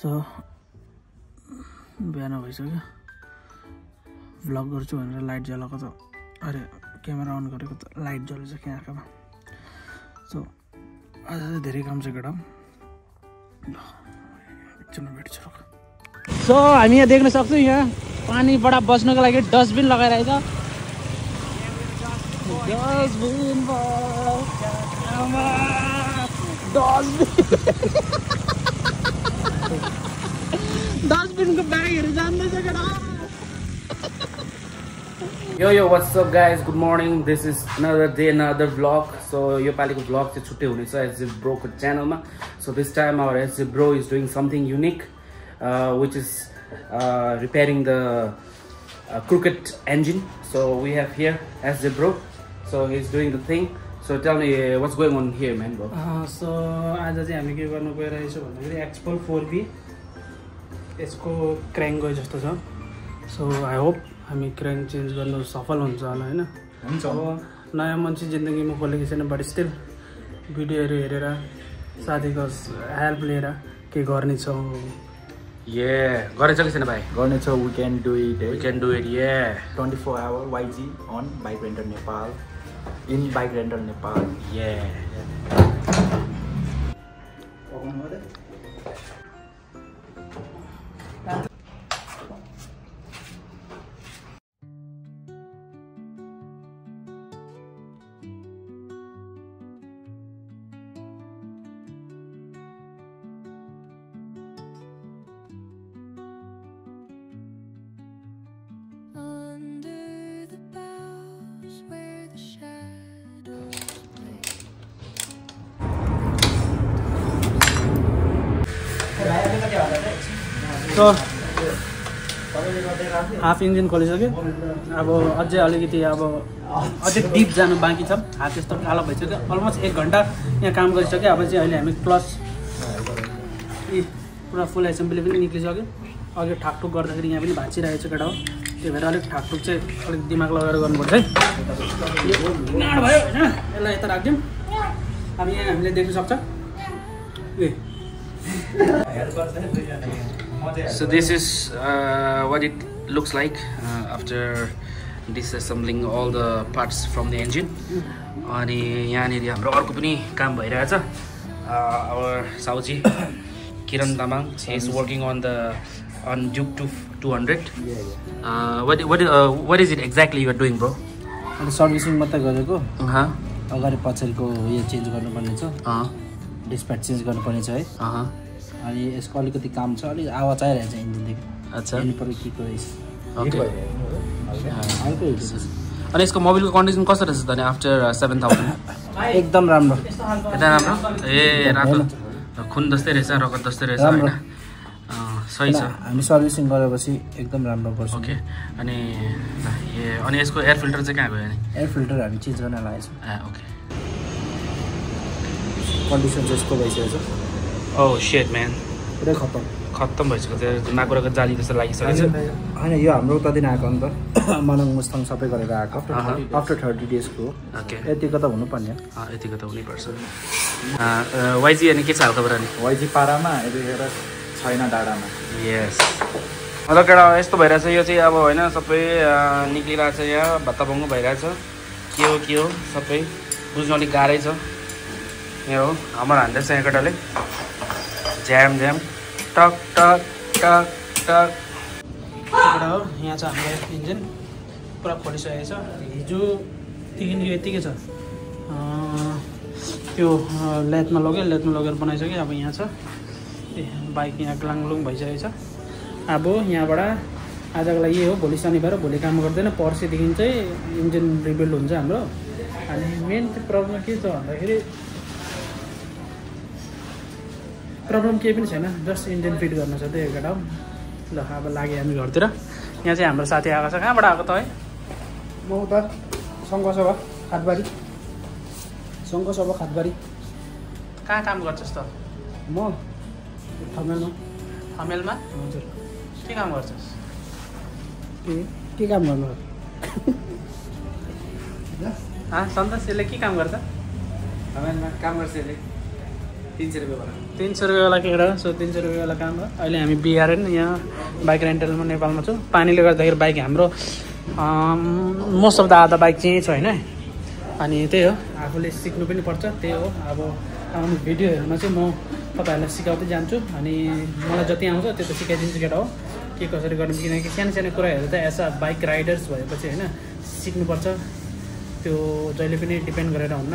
So बिहान भइसक्यो vlog गर्छु भनेर लाइट जलाएको त अरे क्यामेरा अन गरेको त लाइट जलेछ क्या आँखामा सो आज चाहिँ धेरै काम छ केटा एकछिन भेट्छु सो हामी यहाँ देख्न सक्छौँ यहाँ पानीबाट बस्नको लागि डस्टबिन लगाइरहेछ डस्टबिनको ब्यागहरू जान्दैछ केटा Yo, what's up guys? Good morning. This is another day, another vlog. So यो पालिको vlog चाहिँ छुट्टै हुनेछ SJ Bro को च्यानलमा. So this time our SJ Bro is doing something unique, which is repairing the crooked engine. So we have here SJ Bro. So he's doing the thing. So tell me what's going on here, man, bro. So आज चाहिँ हामी के गर्नु गइरहेछौँ भन्दाखेरि expel 4B यसको क्र्याङ्क गयो जस्तो छ. सो आई होप हामी क्र्याङ्क चेन्ज गर्नु सफल हुन्छ होला हैन. हुन्छ. अब नयाँ मान्छे जिन्दगीमा खोलेको छैन बट स्टिल भिडियोहरू हेरेर साथीको हेल्प लिएर के गर्ने छ. गर्ने छ कि छैन भाइ? गर्ने छ. We can do it. We can do it. 24-hour YG on Bike Rental Nepal. In Bike Rental Nepal. So half engine खोलिसक्यो. अब अझै अलिकति अब अझै डिप जानु बाँकी छ. हात यस्तो कालो भइसक्यो. अलमोस्ट 1 घन्टा यहाँ काम गरिसक्यो. अब चाहिँ अहिले हामी क्लच पुरा फुल एसेम्बली पनि निक्लिसक्यो. अघि ठाकठुक गर्दाखेरि यहाँ पनि भाँचिरहेको छ केटा हो. त्यही भएर अलिक ठाकठुक चाहिँ अलिक दिमाग लगाएर गर्नुपर्छ है. भयो होइन यसलाई यता राखिदिउँ. अब यहाँ हामीले देख्न सक्छ. So this is what it looks like after disassembling all the parts from the engine. अनि यहाँनिर हाम्रो अर्को पनि काम भइरहेछ. Our साउजी किरण Tamang he is working on Duke 200. What is it exactly you are doing, bro? अनि सर्भिसिङ मात्रै गरेको. अगाडि पछाडिको यो चेन्ज गर्नुपर्ने छ. डिस्प्याच चेन्ज गर्नुपर्ने छ है. अनि यसको अलिकति काम छ. अलिक आवाज आइरहेछ इन्जिनदेखि. अच्छा. यहाँनिर के को रहेछ. अनि यसको मोबिलको कन्डिसन कस्तो रहेछ त नि आफ्टर 7000? एकदम राम्रो. एकदम राम्रो. रातो खुन जस्तै रहेछ, रगत जस्तै रहेछ हैन. सही छ. हामी सर्भिसिङ गरेपछि एकदम राम्रो गर्छ. ओके. अनि यसको एयर फिल्टर चाहिँ कहाँ गयो नि? एयर फिल्टर हामी चेन्ज गर्न लागेको छौँ. ओके. कन्डिसन चाहिँ यस्तो भइसकेको छ. Oh shit man. पुरै खत्तम भइसक्यो. त्यो नाकुराको जाली जस्तो लागिसकेको छ. होइन यो हाम्रो उता दिन आएको अन्त मनङ मुस्ताङ सबै गरेर आएको. आफ्टर 30 डेजको. ओके. यतिको त हुनुपर्ने. यतिको त हुनैपर्छ. YG अनि के छ हालखबर अनि? YG पारामा यतिखेर छैन डाँडामा. यस. मतलब केटा यस्तो भइरहेछ यो चाहिँ अब होइन सबै निक्लिरहेछ. यहाँ भत्ताभङ्ग भइरहेछ. के हो सबै बुझ्नु अलिक गाह्रै छ. यहाँ हो हाम्रो हान्दैछ यहाँ केटाले. ज्याम टक टक टक टक. केटा हो यहाँ छ हाम्रो इन्जिन पुरा खोलिसकेको छ. हिजोदेखि यो यतिकै छ. त्यो लेथमा लगेर बनाइसक्यो. अब यहाँ छ बाइक यहाँ ग्लाङलुङ भइसकेको छ. अब यहाँबाट आजको लागि हो. भोलि शनिबार भोलि काम गर्दैन. पर्सिदेखि चाहिँ इन्जिन रिबिल्ड हुन्छ हाम्रो. अनि मेन चाहिँ प्रब्लम के छ भन्दाखेरि प्रब्लम केही पनि छैन. जस्ट इन्जिन फिट गर्न छ त्यही केटा हो. ल अब लाग्यो हामी घरतिर. यहाँ चाहिँ हाम्रो साथी आएको छ. कहाँबाट आएको त है? म उता सङ्घसभा खातबारी. कहाँ काम गर्छस् त? म थमेलमा. हजुर. के काम गर्छस्? के काम गर्नु? सन्तोष यसले के काम गर्छ? थमेलमा काम गर्छ यसले. 300 रुपैयाँ वाला 300 रुपैयाँ वाला केटा हो। सो 300 रुपैयाँ वाला काम हो। अहिले हामी बिआरएन यहाँ बाइक रेन्टलमा नेपालमा छौँ। पानीले गर्दाखेरि बाइक हाम्रो मोस्ट अफ द आधा बाइक चाहिँ छ होइन। अनि त्यही हो, आफूले सिक्नु पनि पर्छ। त्यही हो, अब आउने भिडियोहरूमा चाहिँ म तपाईँहरूलाई सिकाउँदै जान्छु। अनि मलाई जति आउँछ त्यो त सिकाइदिन्छु केटा हो, के कसरी गर्नु। किनकि सानो सानो कुराहरू त एज अ बाइक राइडर्स भएपछि होइन सिक्नुपर्छ। त्यो जहिले पनि डिपेन्ड गरेर हुन्न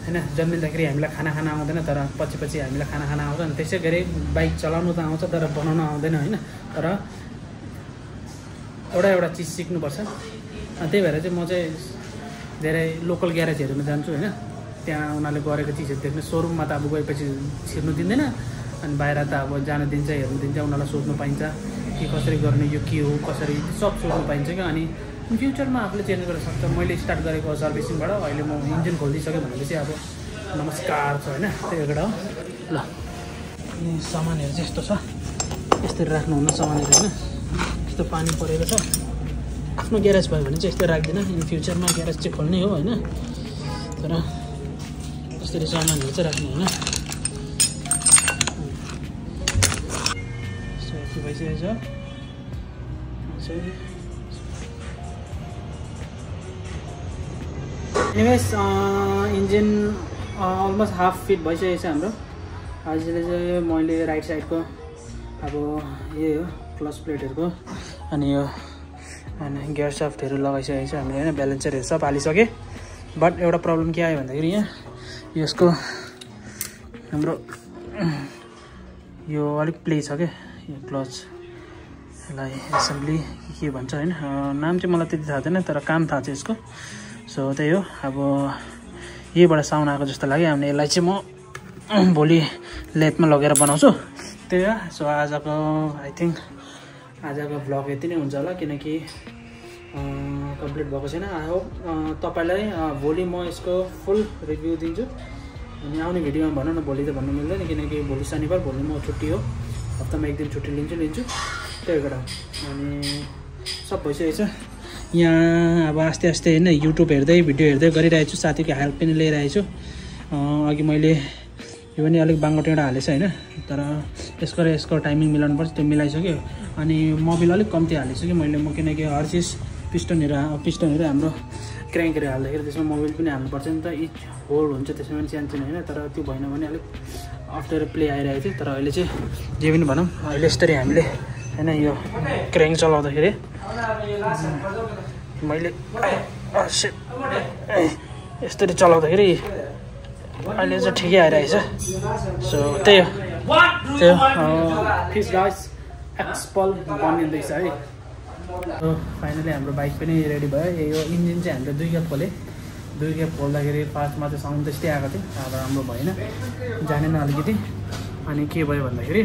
होइन। जन्मिँदाखेरि हामीलाई खाना आउँदैन, तर पछि हामीलाई खाना आउँछ। अनि त्यसै गरी बाइक चलाउनु त आउँछ तर बनाउनु आउँदैन होइन। तर एउटा चिज सिक्नुपर्छ। त्यही भएर चाहिँ म चाहिँ धेरै लोकल ग्यारेजहरूमा जान्छु होइन। त्यहाँ उनीहरूले गरेको चिजहरू देख्नु। सोरुममा त अब गएपछि छिर्नु दिँदैन, अनि बाहिर त अब जानु दिन्छ, हेर्नु दिन्छ, उनीहरूलाई सोध्नु पाइन्छ कि कसरी गर्ने, यो के हो कसरी, सब सोध्नु पाइन्छ क्या। अनि फ्युचरमा आफूले चेन्ज गर्न सक्छ। मैले स्टार्ट गरेको सर्भिसिङबाट अहिले म इन्जिन खोलिदिइसकेँ भनेपछि अब नमस्कार छ होइन। त्यो एउटा हो। ल अनि सामानहरू चाहिँ यस्तो छ, यसरी राख्नुहुन्न सामानहरू होइन। यस्तो पानी परेको छ। आफ्नो ग्यारेज भयो भने चाहिँ यस्तो राख्दिनँ। इन फ्युचरमा ग्यारेज चाहिँ खोल्ने हो होइन। तर यसरी सामानहरू चाहिँ राख्नु होइन। सो यति भइसकेको छ। Anyways engine almost half fit भइसकेको छ हाम्रो। अहिले चाहिँ मैले राइट साइडको अब यही हो क्लच प्लेटहरूको अनि यो अनि गियर साफ्टहरू लगाइसकेको छ हामीले होइन। ब्यालेन्सरहरू सब हालिसकेँ। बट एउटा प्रब्लम के आयो भन्दाखेरि यहाँ यसको हाम्रो यो अलिक प्ले छ क्या, यो क्लचलाई एसेम्बली के भन्छ होइन। नाम चाहिँ मलाई त्यति थाहा छैन, तर काम थाहा छ यसको। सो त्यही हो, अब यहीबाट साउन्ड आएको जस्तो लाग्यो। हामीले यसलाई चाहिँ म भोलि लेथमा लगेर बनाउँछु। त्यही हो। सो आजको आई थिङ्क आजको भ्लग यति नै हुन्छ होला, किनकि कम्प्लिट भएको छैन। आई होप तपाईँलाई भोलि म यसको फुल रिभ्यू दिन्छु। अनि आउने भिडियोमा भनौँ न, भोलि त भन्नु मिल्दैन किनकि भोलि शनिबार, भोलि म छुट्टी हो, हप्तामा एक दिन छुट्टी लिन्छु। त्यही भएर अनि सब भइसकेको छ। यहाँ अब आस्ते आस्ते होइन युट्युब हेर्दै भिडियो हेर्दै गरिरहेको छु। साथीको हेल्प पनि लिइरहेको छु। अघि मैले यो पनि अलिक बाङ्गो टेढा हालेछ होइन। तर यसको टाइमिङ मिलाउनुपर्छ, त्यो मिलाइसक्यो। अनि मोबिल अलिक कम्ती हालेछु कि मैले म, किनकि हर चिज पिस्टनहरू हाम्रो क्र्याङ्कहरू हाल्दाखेरि त्यसमा मोबिल पनि हाल्नुपर्छ नि त। इच होल्ड हुन्छ त्यसमा पनि सानो होइन। तर त्यो भएन भने अलिक अप्ठ्यारो प्ले आइरहेको थियो। तर अहिले चाहिँ जे पनि भनौँ, अहिले यसरी हामीले होइन यो क्र्याङ्क चलाउँदाखेरि मैले यसरी चलाउँदाखेरि अहिले चाहिँ ठिकै आइरहेछ। सो त्यही हो फिस गाइस एक्सपल बनिँदैछ है। फाइनली हाम्रो बाइक पनि रेडी भयो। यो इन्जिन चाहिँ हामीले 2 खेप खोलेँ। 2 खेप खोल्दाखेरि फर्स्टमा चाहिँ साउन्ड त्यस्तै आएको थियो, अब राम्रो भएन, जानेन अलिकति। अनि के भयो भन्दाखेरि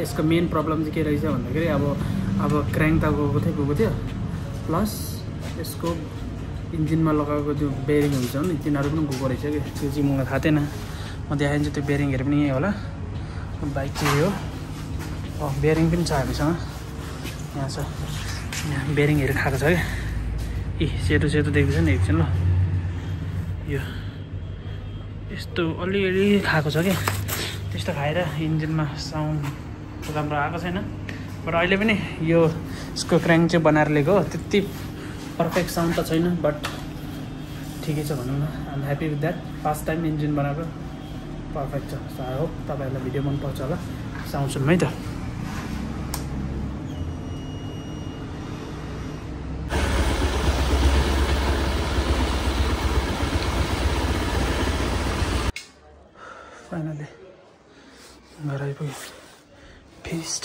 यसको मेन प्रब्लम चाहिँ के रहेछ भन्दाखेरि अब क्र्याङ्क त गएको थियो, प्लस यसको इन्जिनमा लगाएको त्यो बेरिङ हुन्छ नि, तिनीहरू पनि गएको रहेछ कि। त्यो चाहिँ मलाई थाहा थिएन। म देखाइदिन्छु त्यो बेरिङहरू पनि यही होला। बाइक चाहिँ हो, बेरिङ पनि छ हामीसँग। यहाँ छ, यहाँ बेरिङहरू खाएको छ क्या। सेतो देख्दैछ नि एकछिन ल। यो यस्तो अलिअलि खाएको छ क्या। त्यस्तो खाएर इन्जिनमा साउन्ड राम्रो आएको छैन। बट अहिले पनि यो यसको क्र्याङ्क चाहिँ बनाएर लिएको हो। त्यति पर्फेक्ट साउन्ड त छैन, बट ठिकै छ भनौँ न। I am happy with that. First time engine बनाएको पर्फेक्ट छ। सो आई होप तपाईँहरूलाई भिडियो मनपर्छ होला। साउन्ड सुन्नु है त। फाइनली घर आइपुग्यो। फिस्ट